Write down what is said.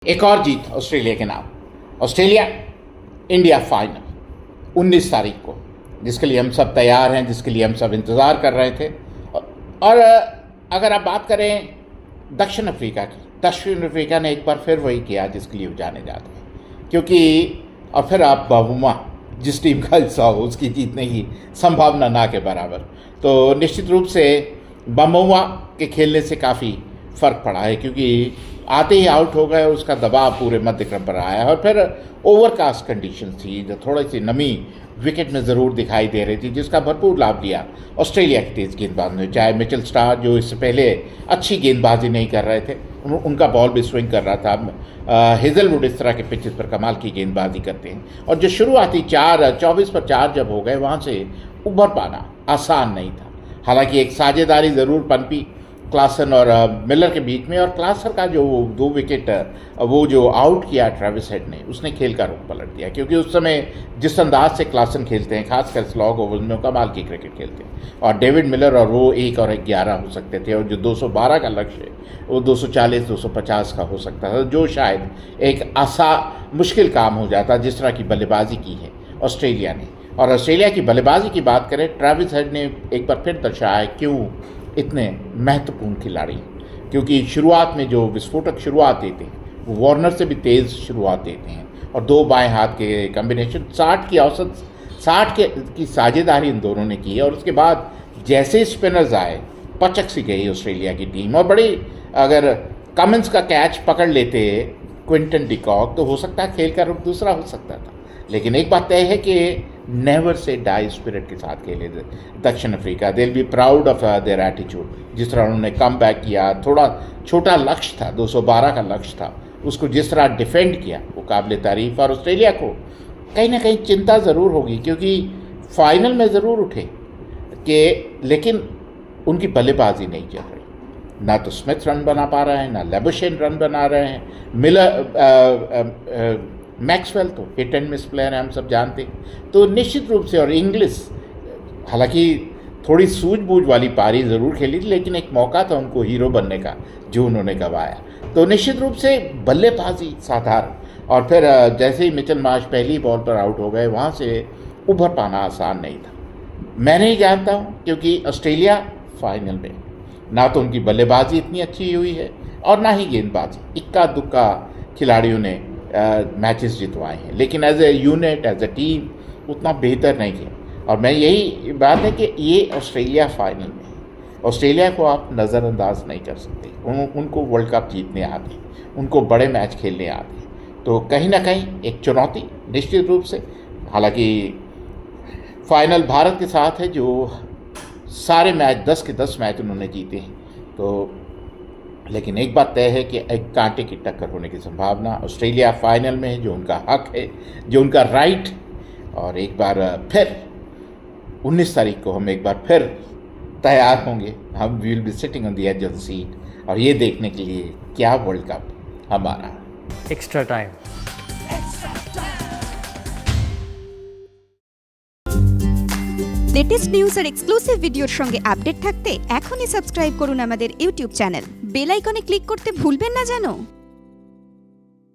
एक और जीत ऑस्ट्रेलिया के नाम। ऑस्ट्रेलिया इंडिया फाइनल 19 तारीख को, जिसके लिए हम सब तैयार हैं, जिसके लिए हम सब इंतज़ार कर रहे थे। और अगर आप बात करें दक्षिण अफ्रीका की, दक्षिण अफ्रीका ने एक बार फिर वही किया जिसके लिए वो जाने जाते हैं, क्योंकि और फिर आप बाबूमा जिस टीम का हिस्सा हो उसकी जीतने की संभावना ना के बराबर। तो निश्चित रूप से बमुआ के खेलने से काफ़ी फ़र्क पड़ा है, क्योंकि आते ही आउट हो गए, उसका दबाव पूरे मध्यक्रम पर आया। और फिर ओवरकास्ट कंडीशन थी, जो थोड़ी सी नमी विकेट में ज़रूर दिखाई दे रही थी, जिसका भरपूर लाभ लिया ऑस्ट्रेलिया के तेज़ गेंदबाज ने। चाहे मिचेल स्टार्क जो इससे पहले अच्छी गेंदबाजी नहीं कर रहे थे, उनका बॉल भी स्विंग कर रहा था। हेज़लवुड इस तरह के पिचेस पर कमाल की गेंदबाजी करते हैं। और जो शुरुआती 24 पर 4 जब हो गए, वहाँ से उभर पाना आसान नहीं था। हालांकि एक साझेदारी ज़रूर पनपी क्लासन और मिलर के बीच में, और क्लासन का जो 2 विकेट वो जो आउट किया ट्रेविस हेड ने, उसने खेल का रुख पलट दिया। क्योंकि उस समय जिस अंदाज से क्लासन खेलते हैं, खासकर स्लॉग ओवर्स में, कमाल की क्रिकेट खेलते हैं। और डेविड मिलर और वो 1 और 11 हो सकते थे, और जो 212 का लक्ष्य है वो 240-250 का हो सकता था, जो शायद एक मुश्किल काम हो जाता जिस तरह की बल्लेबाजी की है ऑस्ट्रेलिया ने। और ऑस्ट्रेलिया की बल्लेबाजी की बात करें, ट्रेविस हेड ने एक बार फिर दर्शाया क्यों इतने महत्वपूर्ण खिलाड़ी, क्योंकि शुरुआत में जो विस्फोटक शुरुआत देते हैं वो वार्नर से भी तेज़ शुरुआत देते हैं, और 2 बाएं हाथ के कम्बिनेशन 60 की औसत 60 की साझेदारी इन दोनों ने की। और उसके बाद जैसे स्पिनर्स आए, पचक सी गई ऑस्ट्रेलिया की टीम। और बड़ी, अगर कमिंस का कैच पकड़ लेते क्विंटन डिकॉक, तो हो सकता है खेल का रुख दूसरा हो सकता था। लेकिन एक बात तय है कि नेवर से डाई स्पिरिट के साथ खेले दक्षिण Africa. They will be proud of their attitude. जिस तरह उन्होंने कम बैक किया, थोड़ा छोटा लक्ष्य था, 212 का लक्ष्य था, उसको जिस तरह डिफेंड किया वो काबिल तारीफ़। और ऑस्ट्रेलिया को कहीं ना कहीं चिंता ज़रूर होगी, क्योंकि फाइनल में ज़रूर उठे कि, लेकिन उनकी बल्लेबाजी नहीं चल रही। ना तो स्मिथ रन बना पा रहे हैं, ना लेबुशेन रन बना रहे हैं। मिलर मैक्सवेल तो हिट एंड मिस प्लेयर है, हम सब जानते हैं। तो निश्चित रूप से, और इंग्लिश हालांकि थोड़ी सूझबूझ वाली पारी ज़रूर खेली थी, लेकिन एक मौका था उनको हीरो बनने का जो उन्होंने गंवाया। तो निश्चित रूप से बल्लेबाजी साधारण। और फिर जैसे ही मिचेल मार्श पहली बॉल पर आउट हो गए, वहाँ से उभर पाना आसान नहीं था। मैं नहीं जानता हूँ, क्योंकि ऑस्ट्रेलिया फाइनल में ना तो उनकी बल्लेबाजी इतनी अच्छी हुई है, और ना ही गेंदबाजी। इक्का दुक्का खिलाड़ियों ने मैचेस जितवाए हैं, लेकिन as a unit, as a team उतना बेहतर नहीं किया। और मैं यही बात है कि ये ऑस्ट्रेलिया फाइनल में है। ऑस्ट्रेलिया को आप नज़रअंदाज नहीं कर सकते। उनको वर्ल्ड कप जीतने आते हैं, उनको बड़े मैच खेलने आते हैं। तो कहीं ना कहीं एक चुनौती निश्चित रूप से। हालांकि फाइनल भारत के साथ है, जो सारे मैच 10 के 10 मैच उन्होंने जीते हैं। तो लेकिन एक बात तय है कि एक कांटे की टक्कर होने की संभावना ऑस्ट्रेलिया फाइनल में है, जो उनका हक है, जो उनका राइट। और एक बार फिर 19 तारीख को हम एक बार फिर तैयार होंगे। हम will be sitting on the edge of the seat, और ये देखने के लिए क्या वर्ल्ड कप हमारा एक्स्ट्रा टाइम। লেটেস্ট নিউজ আর এক্সক্লুসিভ ভিডিওর সঙ্গে আপডেট থাকতে এখনই সাবস্ক্রাইব করুন আমাদের ইউটিউব চ্যানেল। বেল আইকনে ক্লিক করতে ভুলবেন না যেন।